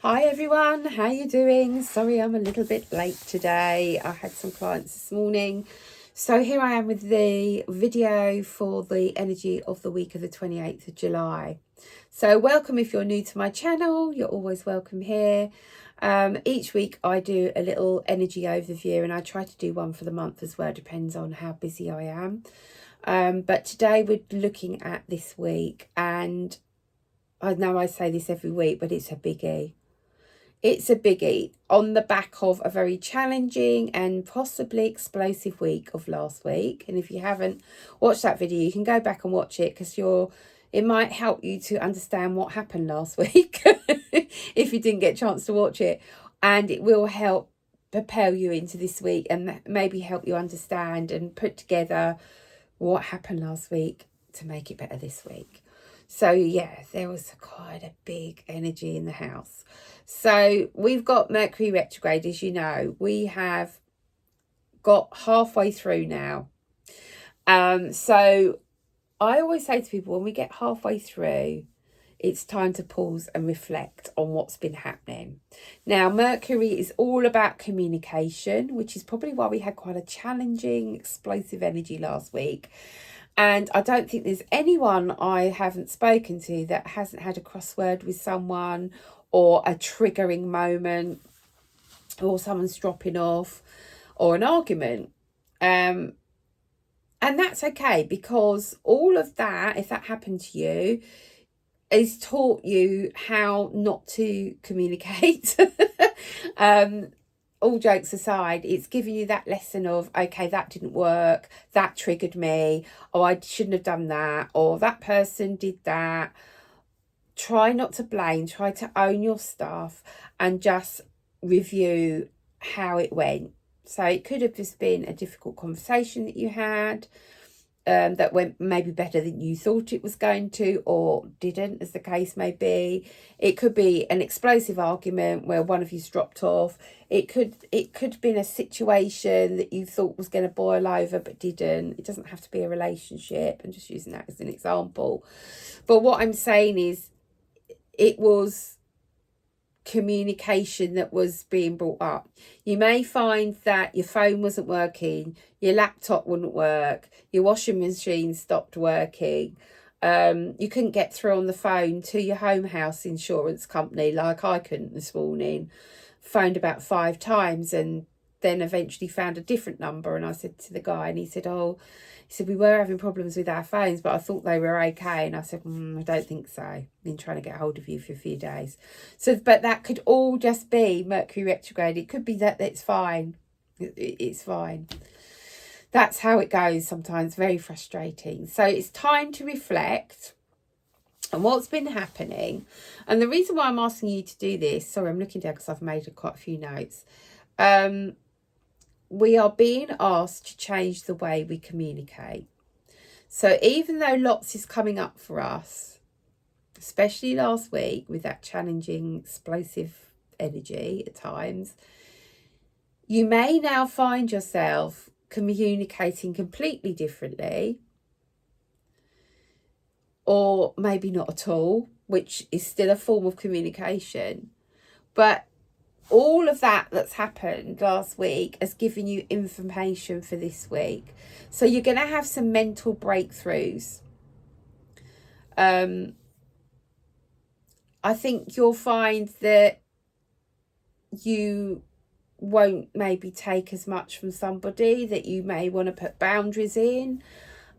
Hi everyone, how you doing? Sorry I'm a little bit late today. I had some clients this morning. So here I am with the video for the energy of the week of the 28th of July. So welcome if you're new to my channel, you're always welcome here. Each week I do a little energy overview and I try to do one for the month as well, depends on how busy I am. But today we're looking at this week, and I know I say this every week, but it's a biggie. It's a biggie on the back of a very challenging and possibly explosive week of last week. And if you haven't watched that video, you can go back and watch it because it might help you to understand what happened last week if you didn't get a chance to watch it. And it will help propel you into this week and maybe help you understand and put together what happened last week to make it better this week. So yeah, there was quite a big energy in the house. So we've got Mercury Retrograde, as you know. We have got halfway through now. So I always say to people, when we get halfway through, it's time to pause and reflect on what's been happening. Now, Mercury is all about communication, which is probably why we had quite a challenging, explosive energy last week. And I don't think there's anyone I haven't spoken to that hasn't had a crossword with someone or a triggering moment or someone's dropping off or an argument. And that's okay, because all of that, if that happened to you, is taught you how not to communicate. All jokes aside, it's giving you that lesson of, okay, that didn't work, that triggered me, or I shouldn't have done that, or that person did that. Try not to blame, try to own your stuff and just review how it went. So it could have just been a difficult conversation that you had, that went maybe better than you thought it was going to, or didn't, as the case may be. It could be an explosive argument where one of you's dropped off. It could have been a situation that you thought was going to boil over but didn't. It doesn't have to be a relationship. I'm just using that as an example. But what I'm saying is, it was communication that was being brought up. You may find that your phone wasn't working, your laptop wouldn't work, your washing machine stopped working, you couldn't get through on the phone to your home house insurance company like I couldn't this morning. Phoned about 5 times and then eventually found a different number, and I said to the guy, and he said, we were having problems with our phones, but I thought they were okay. And I said, I don't think so. I've been trying to get hold of you for a few days. So, but that could all just be Mercury retrograde. It could be that it's fine. It's fine. That's how it goes sometimes. Very frustrating. So it's time to reflect on what's been happening. And the reason why I'm asking you to do this, sorry, I'm looking down because I've made quite a few notes. We are being asked to change the way we communicate. So even though lots is coming up for us, especially last week with that challenging, explosive energy at times, you may now find yourself communicating completely differently, or maybe not at all, which is still a form of communication. But all of that's happened last week has given you information for this week. So you're going to have some mental breakthroughs. I think you'll find that you won't maybe take as much from somebody, that you may want to put boundaries in,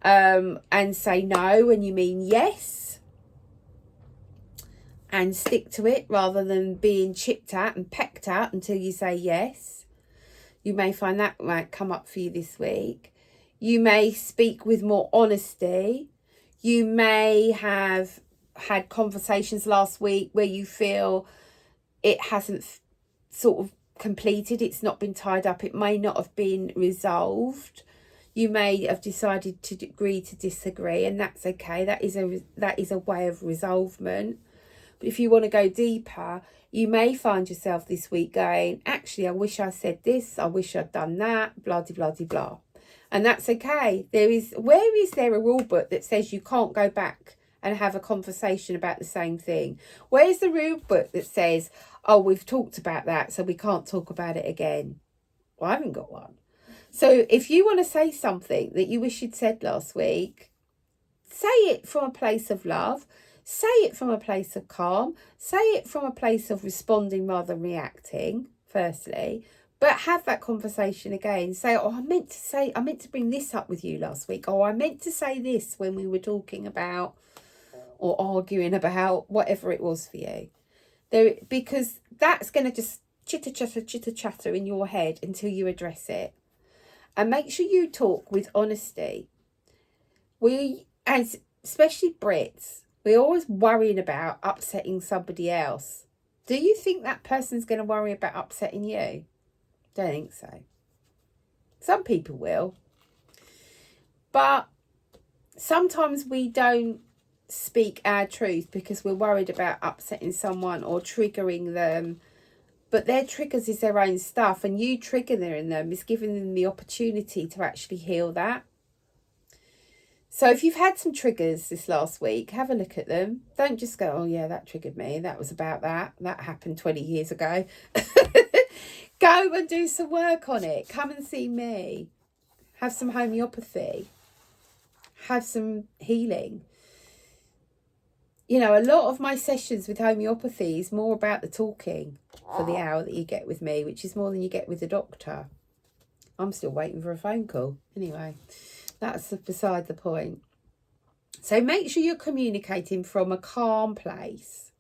and say no when you mean yes, and stick to it rather than being chipped at and pecked at until you say yes. You may find that might come up for you this week. You may speak with more honesty. You may have had conversations last week where you feel it hasn't sort of completed. It's not been tied up. It may not have been resolved. You may have decided to agree to disagree, and that's okay. That is a way of resolvement. But if you want to go deeper, you may find yourself this week going, actually, I wish I said this. I wish I'd done that, blah, blah, blah, blah. And that's okay. Where is there a rule book that says you can't go back and have a conversation about the same thing. Where's the rule book that says, oh, we've talked about that, so we can't talk about it again? Well, I haven't got one. So if you want to say something that you wish you'd said last week, say it from a place of love. Say it from a place of calm. Say it from a place of responding rather than reacting, firstly. But have that conversation again. Say, oh, I meant to bring this up with you last week. Oh, I meant to say this when we were talking about or arguing about whatever it was for you. Because that's going to just chitter chatter in your head until you address it. And make sure you talk with honesty. Especially Brits, we're always worrying about upsetting somebody else. Do you think that person's going to worry about upsetting you? Don't think so. Some people will. But sometimes we don't speak our truth because we're worried about upsetting someone or triggering them. But their triggers is their own stuff, and you triggering them is giving them the opportunity to actually heal that. So if you've had some triggers this last week, have a look at them. Don't just go, oh yeah, that triggered me. That was about that. That happened 20 years ago. Go and do some work on it. Come and see me. Have some homeopathy. Have some healing. You know, a lot of my sessions with homeopathy is more about the talking for the hour that you get with me, which is more than you get with the doctor. I'm still waiting for a phone call. Anyway, that's beside the point. So make sure you're communicating from a calm place.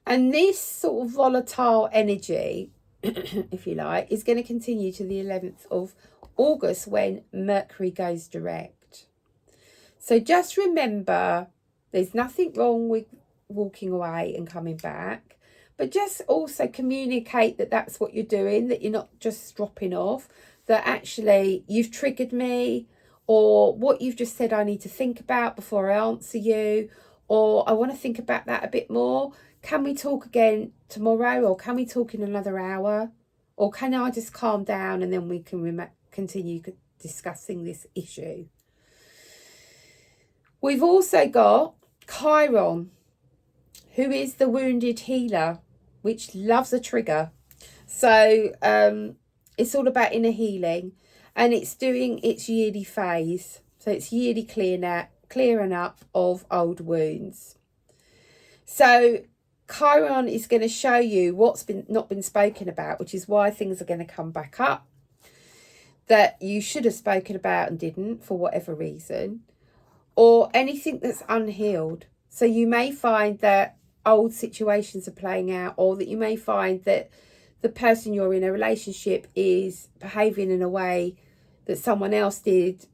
And this sort of volatile energy, if you like, is going to continue to the 11th of August when Mercury goes direct. So just remember, there's nothing wrong with walking away and coming back, but just also communicate that that's what you're doing, that you're not just dropping off, that actually you've triggered me, or what you've just said I need to think about before I answer you, or I want to think about that a bit more. Can we talk again tomorrow, or can we talk in another hour, or can I just calm down and then we can continue discussing this issue? We've also got Chiron, who is the wounded healer, which loves a trigger. So it's all about inner healing, and it's doing its yearly phase. So it's yearly clearing up of old wounds. So Chiron is going to show you what's not been spoken about, which is why things are going to come back up that you should have spoken about and didn't for whatever reason, or anything that's unhealed. So you may find that old situations are playing out, or that you may find that the person you're in a relationship is behaving in a way that someone else did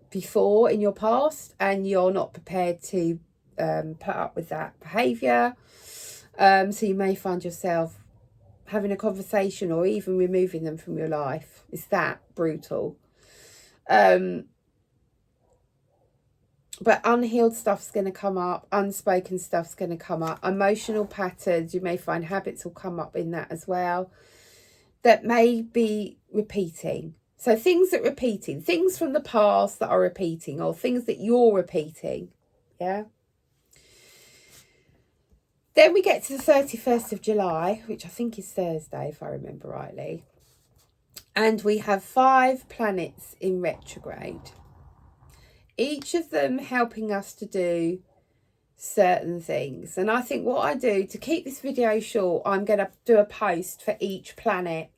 before in your past, and you're not prepared to put up with that behaviour. So you may find yourself having a conversation or even removing them from your life. It's that brutal. But unhealed stuff's going to come up. Unspoken stuff's going to come up. Emotional patterns, you may find habits will come up in that as well, that may be repeating. So things that are repeating, things from the past that are repeating, or things that you're repeating. Yeah. Then we get to the 31st of July, which I think is Thursday, if I remember rightly. And we have 5 planets in retrograde. Each of them helping us to do certain things. And I think what I do, to keep this video short, I'm going to do a post for each planet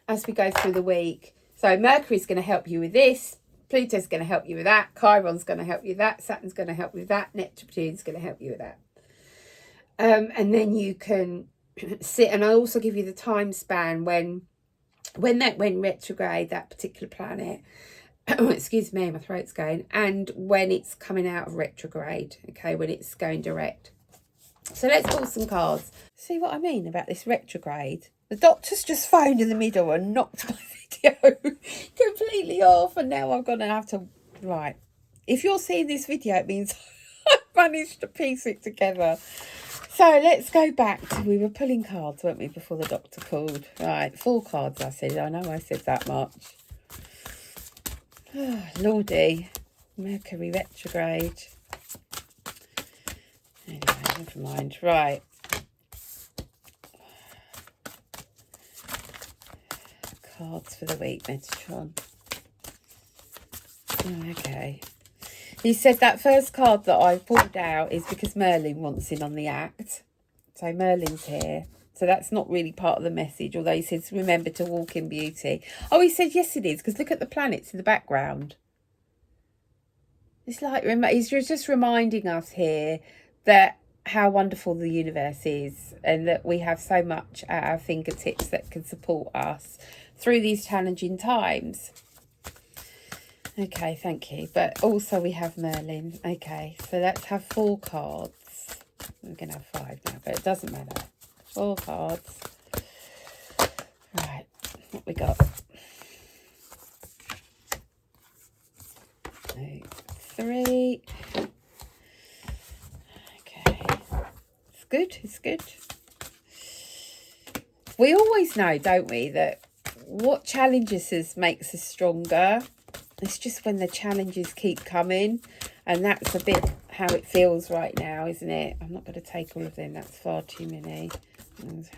as we go through the week. So Mercury's going to help you with this. Pluto's going to help you with that. Chiron's going to help you with that. Saturn's going to help you with that. Neptune's going to help you with that. And then you can sit, and I also give you the time span when retrograde, that particular planet. Oh, excuse me, my throat's going. And when it's coming out of retrograde, okay, when it's going direct. So let's pull some cards. See what I mean about this retrograde? The doctor's just phoned in the middle and knocked my video completely off, and now I'm going to have to... Right. If you're seeing this video, it means I've managed to piece it together. So let's go back to... We were pulling cards, weren't we, before the doctor called? Right, 4 cards I said. I know I said that much. Oh, Lordy. Mercury Retrograde. Anyway, never mind. Right. Cards for the week, Metatron. Oh, okay. He said that first card that I pulled out is because Merlin wants in on the act. So Merlin's here. So that's not really part of the message, although he says remember to walk in beauty. Oh, he said yes it is, because look at the planets in the background. It's like he's just reminding us here that how wonderful the universe is, and that we have so much at our fingertips that can support us through these challenging times. Okay, thank you. But also we have Merlin. Okay, so let's have 4 cards. We're going to have 5 now, but it doesn't matter. 4 cards. Right, what we got? 2, 3. Okay, it's good, it's good. We always know, don't we, that what challenges us makes us stronger. It's just when the challenges keep coming, and that's a bit how it feels right now, isn't it? I'm not going to take all of them, that's far too many. And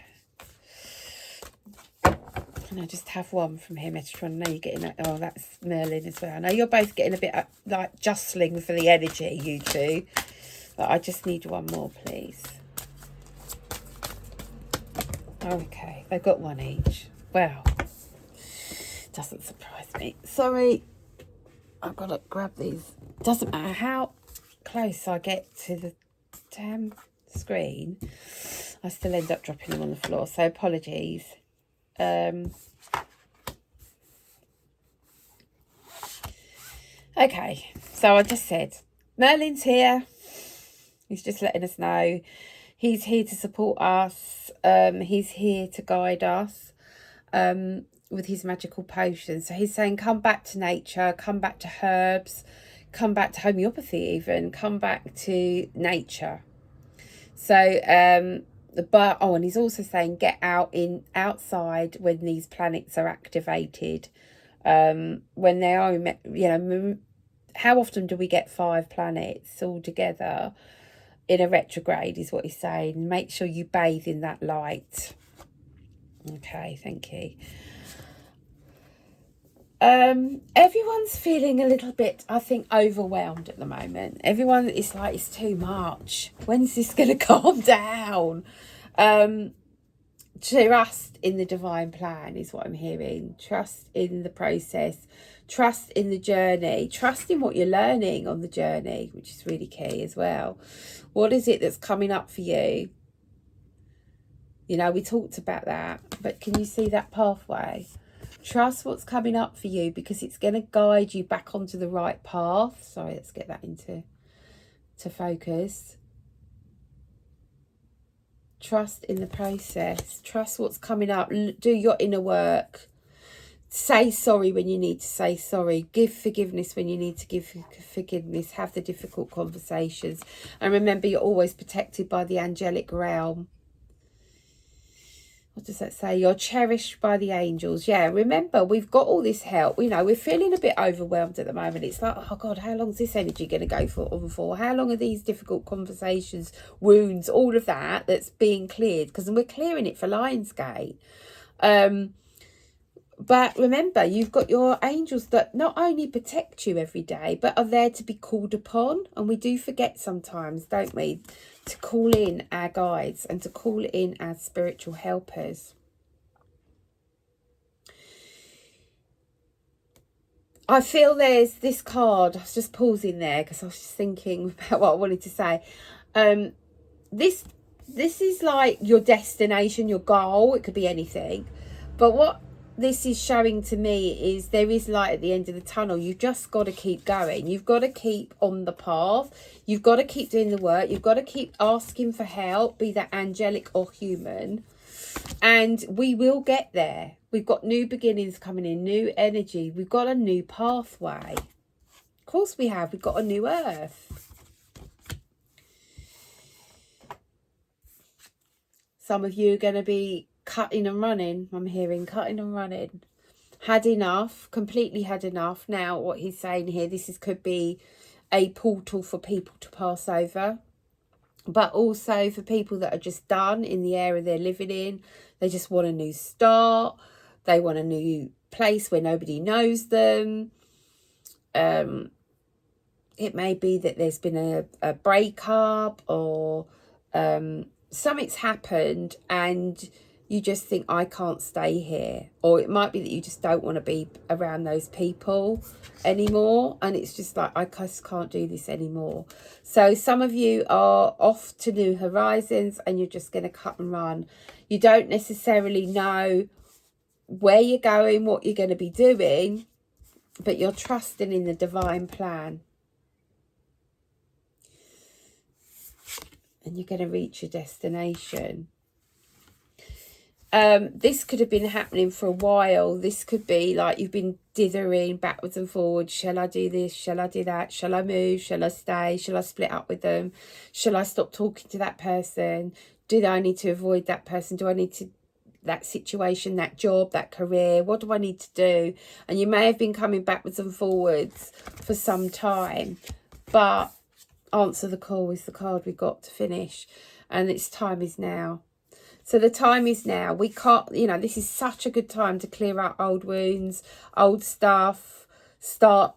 I just have one from here, Metatron. I know you're getting that. Oh, that's Merlin as well. I know you're both getting a bit like jostling for the energy, you two. But I just need one more, please. Okay, they've got one each. Well, doesn't surprise me. Sorry, I've got to grab these. Doesn't matter how close I get to the damn screen, I still end up dropping them on the floor. So apologies. Okay, so I just said Merlin's here. He's just letting us know he's here to support us. He's here to guide us with his magical potions. So he's saying come back to nature, come back to herbs, come back to homeopathy even, come back to nature. So and he's also saying get outside when these planets are activated. When they are, you know, how often do we get 5 planets all together in a retrograde is what he's saying. Make sure you bathe in that light. Okay, thank you. Everyone's feeling a little bit, I think, overwhelmed at the moment. Everyone is like, it's too much. When's this going to calm down? Trust in the divine plan is what I'm hearing. Trust in the process. Trust in the journey. Trust in what you're learning on the journey, which is really key as well. What is it that's coming up for you? You know, we talked about that, but can you see that pathway? Trust what's coming up for you, because it's going to guide you back onto the right path. Sorry, let's get that into focus. Trust in the process. Trust what's coming up. Do your inner work. Say sorry when you need to say sorry. Give forgiveness when you need to give forgiveness. Have the difficult conversations. And remember, you're always protected by the angelic realm. What does that say? You're cherished by the angels. Yeah, remember, we've got all this help. You know, we're feeling a bit overwhelmed at the moment. It's like, oh God, how long is this energy going to go for? How long are these difficult conversations, wounds, all of that that's being cleared? Because we're clearing it for Lionsgate. But remember, you've got your angels that not only protect you every day, but are there to be called upon. And we do forget sometimes, don't we, to call in our guides and to call in our spiritual helpers. I feel there's this card. I was just pausing there because I was just thinking about what I wanted to say. This is like your destination, your goal. It could be anything. But what this is showing to me is there is light at the end of the tunnel. You've just got to keep going. You've got to keep on the path. You've got to keep doing the work. You've got to keep asking for help, be that angelic or human. And we will get there. We've got new beginnings coming in, new energy. We've got a new pathway. Of course we have. We've got a new earth. Some of you are going to be cutting and running. I'm hearing cutting and running. had enough, completely had enough. Now, what he's saying here, could be a portal for people to pass over, but also for people that are just done in the area they're living in. They just want a new start. They want a new place where nobody knows them. It may be that there's been a breakup, or something's happened and you just think, I can't stay here. Or it might be that you just don't want to be around those people anymore, and it's just like, I just can't do this anymore. So some of you are off to new horizons and you're just going to cut and run. You don't necessarily know where you're going, what you're going to be doing, but you're trusting in the divine plan. And you're going to reach your destination. This could have been happening for a while. This could be like you've been dithering backwards and forwards. Shall I do this? Shall I do that? Shall I move? Shall I stay? Shall I split up with them? Shall I stop talking to that person? Do I need to avoid that person? Do I need to, that situation, that job, that career? What do I need to do? And you may have been coming backwards and forwards for some time, but answer the call is the card we got to finish, and its time is now. So the time is now. We can't, this is such a good time to clear out old wounds, old stuff, start,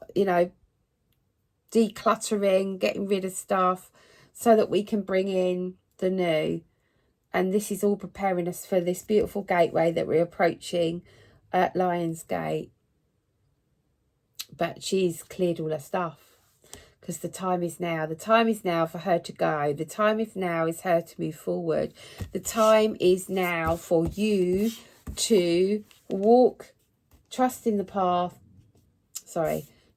decluttering, getting rid of stuff so that we can bring in the new. And this is all preparing us for this beautiful gateway that we're approaching at Lionsgate. But she's cleared all her stuff. Because the time is now. The time is now for her to go. The time is now is her to move forward. The time is now for you to walk, trust in the path,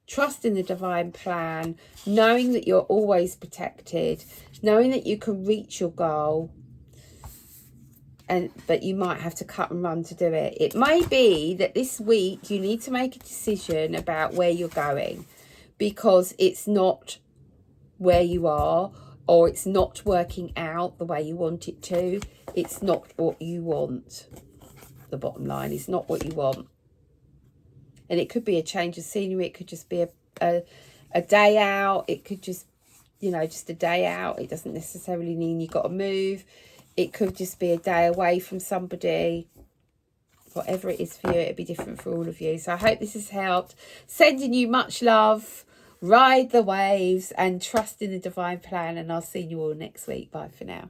trust in the divine plan, knowing that you're always protected, knowing that you can reach your goal, but you might have to cut and run to do it. It may be that this week you need to make a decision about where you're going, because it's not where you are, or it's not working out the way you want it to. It's not what you want. The bottom line is not what you want. And it could be a change of scenery. It could just be a day out. It could just, just a day out. It doesn't necessarily mean you've got to move. It could just be a day away from somebody. Whatever it is for you, it'll be different for all of you. So I hope this has helped. Sending you much love. Ride the waves and trust in the divine plan. And I'll see you all next week. Bye for now.